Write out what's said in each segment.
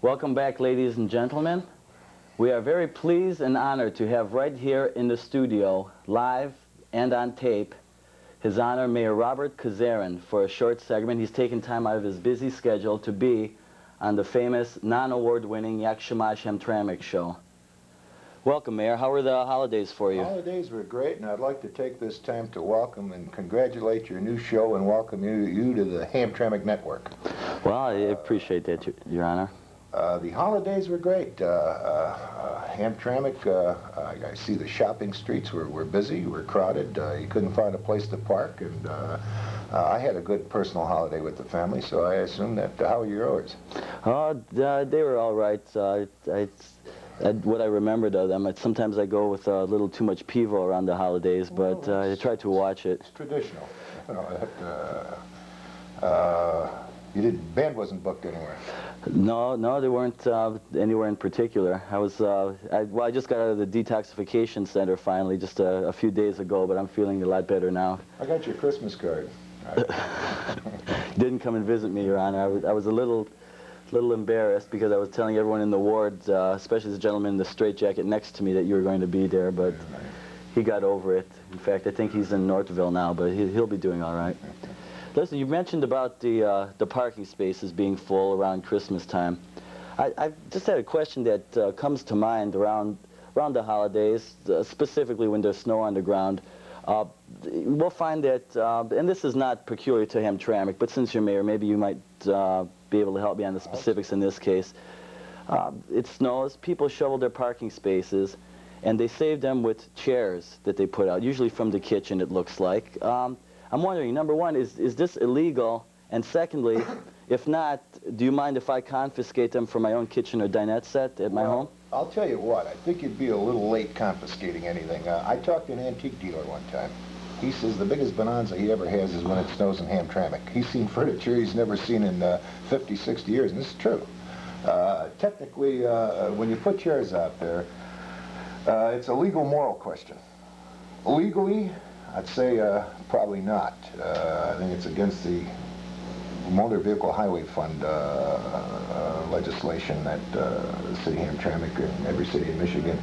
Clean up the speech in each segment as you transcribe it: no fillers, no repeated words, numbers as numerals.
Welcome back, ladies and gentlemen. We are very pleased and honored to have right here in the studio, live and on tape, His Honor Mayor Robert Kozaren for a short segment. He's taken time out of his busy schedule to be on the famous non-award-winning Jak Sie Masz Hamtramck show. Welcome, Mayor. How were the holidays for you? Holidays were great, and I'd like to take this time to welcome and congratulate your new show and welcome you to the Hamtramck Network. Well, I appreciate that, Your Honor. The holidays were great. Hamtramck, I see the shopping streets were busy, were crowded. You couldn't find a place to park, and I had a good personal holiday with the family, so I assume that. How were yours? They were all right. What I remembered of them, sometimes I go with a little too much pivo around the holidays, but I try to watch it. It's traditional. You know, band wasn't booked anywhere. No, they weren't anywhere in particular. I just got out of the detoxification center finally, just a few days ago, but I'm feeling a lot better now. I got your Christmas card. Didn't come and visit me, Your Honor. I was a little embarrassed because I was telling everyone in the ward, especially the gentleman in the straitjacket next to me, that you were going to be there, but he got over it. In fact, I think he's in Northville now, but he'll be doing all right. Listen, you mentioned about the parking spaces being full around Christmas time. I just had a question that comes to mind around the holidays, specifically when there's snow on the ground. We'll find that, and this is not peculiar to Hamtramck, but since you're mayor, maybe you might be able to help me on the specifics in this case. It snows, people shovel their parking spaces, and they save them with chairs that they put out, usually from the kitchen, it looks like. I'm wondering, number one, is this illegal? And secondly, if not, do you mind if I confiscate them for my own kitchen or dinette set at my home? I'll tell you what, I think you'd be a little late confiscating anything. I talked to an antique dealer one time. He says the biggest bonanza he ever has is when it snows in Hamtramck. He's seen furniture he's never seen in 50, 60 years, and this is true. Technically, when you put chairs out there, it's a legal moral question. Legally, I'd say probably not. I think it's against the Motor Vehicle Highway Fund legislation that the city of Hamtramck and every city in Michigan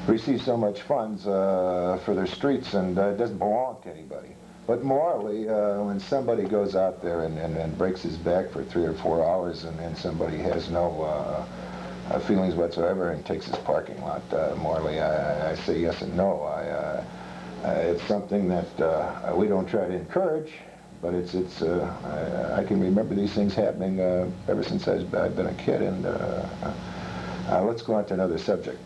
receives so much funds for their streets, and it doesn't belong to anybody. But morally, when somebody goes out there and breaks his back for 3 or 4 hours and somebody has no feelings whatsoever and takes his parking lot, morally I say yes and no. It's something that we don't try to encourage, but I can remember these things happening ever since I've been a kid, and let's go on to another subject.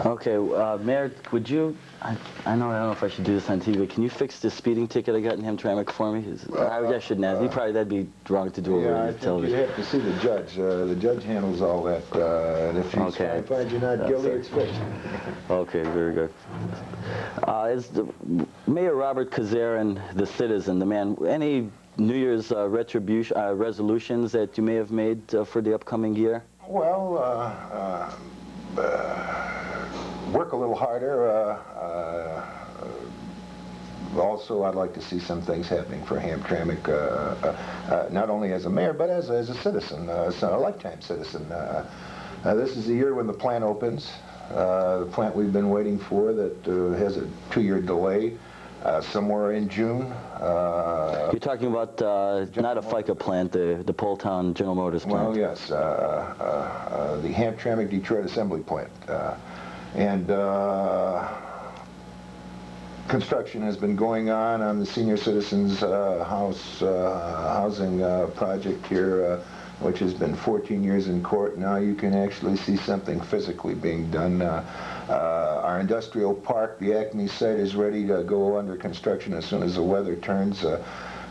Okay, Mayor, would you, I don't know if I should do this on TV, but can you fix the speeding ticket I got in Hamtramck for me? I shouldn't have. That'd be wrong to do over I think you'd have to see the judge. The judge handles all that, and if he finds you not guilty, it's fixed. Okay, very good. Is Mayor Robert Kozaren, the citizen, the man, any New Year's resolutions that you may have made for the upcoming year? Well, work a little harder. Also, I'd like to see some things happening for Hamtramck, not only as a mayor, but as a citizen, a lifetime citizen. This is the year when the plant opens. The plant we've been waiting for that has a 2-year delay, somewhere in June. You're talking about not a FICA plant, the Poletown General Motors plant. Well, yes, the Hamtramck Detroit Assembly Plant. And construction has been going on the senior citizens housing project here, which has been 14 years in court. Now you can actually see something physically being done. Our industrial park, the Acme site, is ready to go under construction as soon as the weather turns.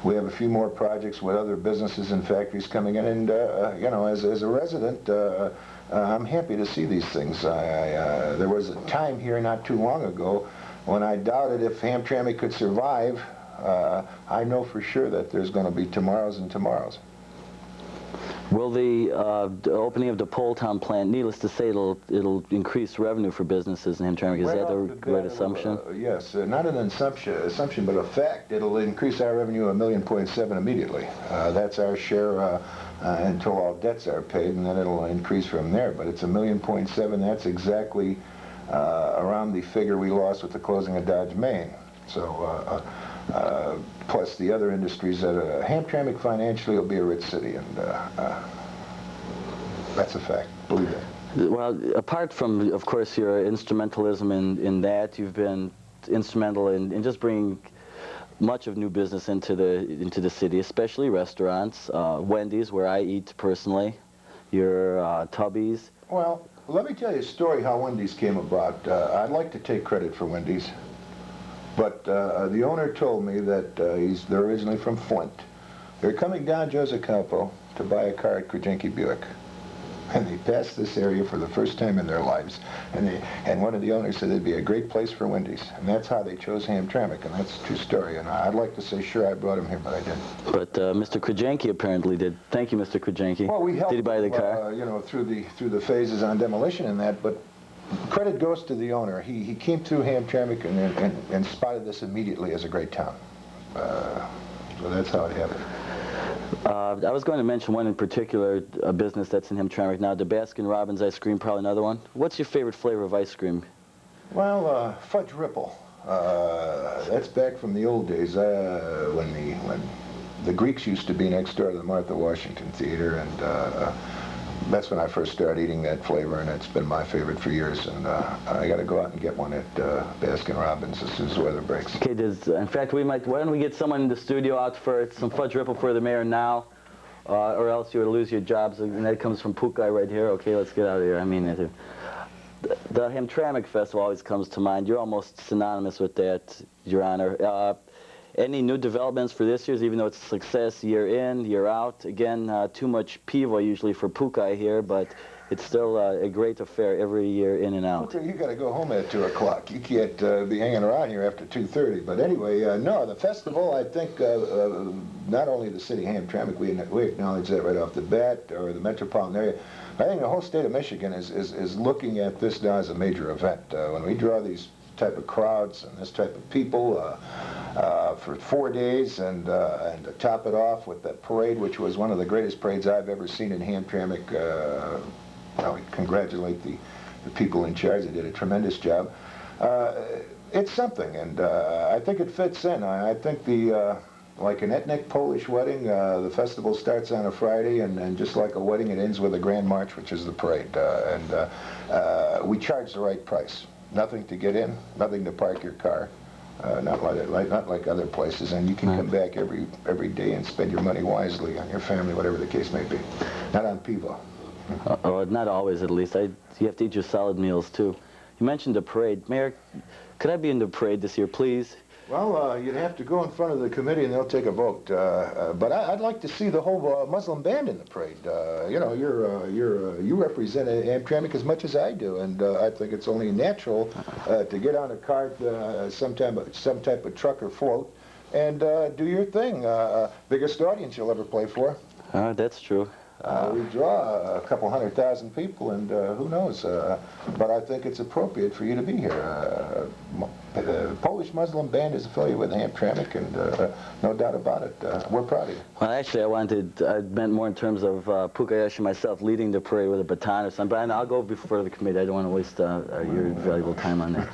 We have a few more projects with other businesses and factories coming in, and you know, as a resident, I'm happy to see these things. There was a time here not too long ago when I doubted if Hamtramck could survive. I know for sure that there's going to be tomorrows and tomorrows. Will the opening of the Pole Town plant, needless to say, it'll increase revenue for businesses in Hamtramck? Is that the right assumption? Yes, not an assumption, but a fact. It'll increase our revenue $1.7 million immediately. That's our share until all debts are paid, and then it'll increase from there. But it's $1.7 million. That's exactly around the figure we lost with the closing of Dodge, Main. So. Plus the other industries that Hamtramck financially will be a rich city, and that's a fact. Believe that. Well, apart from, of course, your instrumentalism in that, you've been instrumental in just bringing much of new business into the city, especially restaurants, Wendys, where I eat personally, your Tubby's. Well, let me tell you a story how Wendys came about. I'd like to take credit for Wendys. But the owner told me that they're originally from Flint. They're coming down Joseph Campo to buy a car at Krajenki Buick. And they passed this area for the first time in their lives. And one of the owners said it'd be a great place for Wendys. And that's how they chose Hamtramck, and that's a true story. And I'd like to say, sure, I brought him here, but I didn't. But Mr. Krajenki apparently did. Thank you, Mr. Krajenki. Well, we helped did he buy the car? You know, through the phases on demolition and that, but credit goes to the owner. He came through Hamtramck and spotted this immediately as a great town. So that's how it happened. I was going to mention one in particular, a business that's in Hamtramck now, the Baskin-Robbins ice cream, probably another one. What's your favorite flavor of ice cream? Well, fudge ripple. That's back from the old days when the Greeks used to be next door to the Martha Washington Theater, and that's when I first started eating that flavor, and it's been my favorite for years. And I got to go out and get one at Baskin-Robbins as soon as the weather breaks. Okay, in fact, why don't we get someone in the studio out for some fudge ripple for the mayor now, or else you would lose your jobs. And that comes from Pukai right here. Okay, let's get out of here. I mean it. The Hamtramck Festival always comes to mind. You're almost synonymous with that, Your Honor. Any new developments for this year's, even though it's a success year in, year out? Again, too much pivo usually for Pukai here, but it's still a great affair every year in and out. Okay, you got to go home at 2 o'clock. You can't be hanging around here after 2:30. But anyway, no, the festival, I think, not only the city of Hamtramck, we acknowledge that right off the bat, or the metropolitan area, I think the whole state of Michigan is looking at this now as a major event. When we draw these type of crowds and this type of people for 4 days, and to top it off with that parade, which was one of the greatest parades I've ever seen in Hamtramck. I would congratulate the people in charge. They did a tremendous job. It's something, and I think it fits in. I think like an ethnic Polish wedding, the festival starts on a Friday, and just like a wedding, it ends with a grand march, which is the parade. And we charge the right price. Nothing to get in, nothing to park your car, not like other places, and you can come back every day and spend your money wisely on your family, whatever the case may be. Not on pivo. Not always, at least. You have to eat your solid meals too. You mentioned the parade, Mayor. Could I be in the parade this year, please? Well, you'd have to go in front of the committee and they'll take a vote. But I'd like to see the whole Muslim band in the parade. You know, you represent Hamtramck as much as I do, and I think it's only natural to get on a cart, some type of truck or float, and do your thing. Biggest audience you'll ever play for. That's true. We draw a couple 100,000 people, and who knows? But I think it's appropriate for you to be here. The Polish Muslim band is affiliated with Hamtramck, and no doubt about it. We're proud of you. Well, actually, I meant more in terms of Pukayashi myself leading the parade with a baton or something. But I'll go before the committee. I don't want to waste your valuable time on that.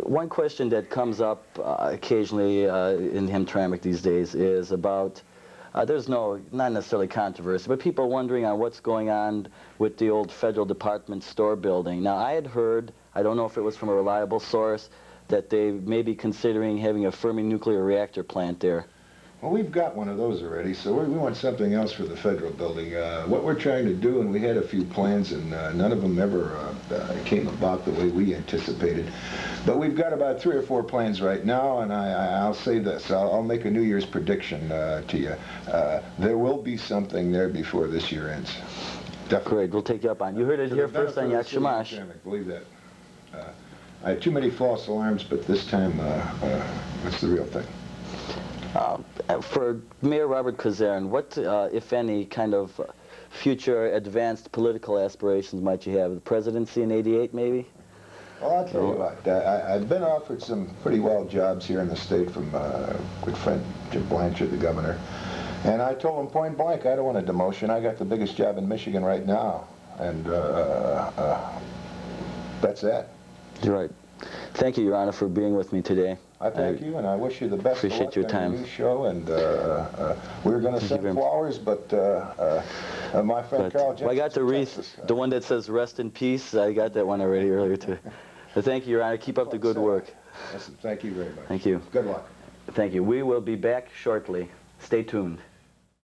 One question that comes up occasionally in Hamtramck these days is about there's not necessarily controversy, but people are wondering on what's going on with the old Federal Department store building. Now, I had heard, I don't know if it was from a reliable source, that they may be considering having a Fermi nuclear reactor plant there. Well, we've got one of those already, so we want something else for the federal building. What we're trying to do, and we had a few plans, and none of them ever came about the way we anticipated. But we've got about 3 or 4 plans right now, and I'll say this. I'll make a New Year's prediction to you. There will be something there before this year ends. Definitely. Great, we'll take you up on it. You heard it here first on Jak Sie Masz. Believe that. I had too many false alarms, but this time it's the real thing. For Mayor Robert Kozaren, what, if any, kind of future advanced political aspirations might you have? The presidency in '88, maybe? Well, I'll tell you what, I've been offered some pretty well jobs here in the state from good friend Jim Blanchard, the governor. And I told him point blank, I don't want a demotion. I got the biggest job in Michigan right now. And that's it. You're right. Thank you, Your Honor, for being with me today. I thank you, and I wish you the best of luck your on time. your new show. And we're going to send flowers, but my friend Carl Jensen. Well, I got the wreath, the one that says "Rest in Peace." I got that one already earlier today. But thank you, Your Honor. Keep up the good work. Listen, thank you very much. Thank you. Good luck. Thank you. We will be back shortly. Stay tuned.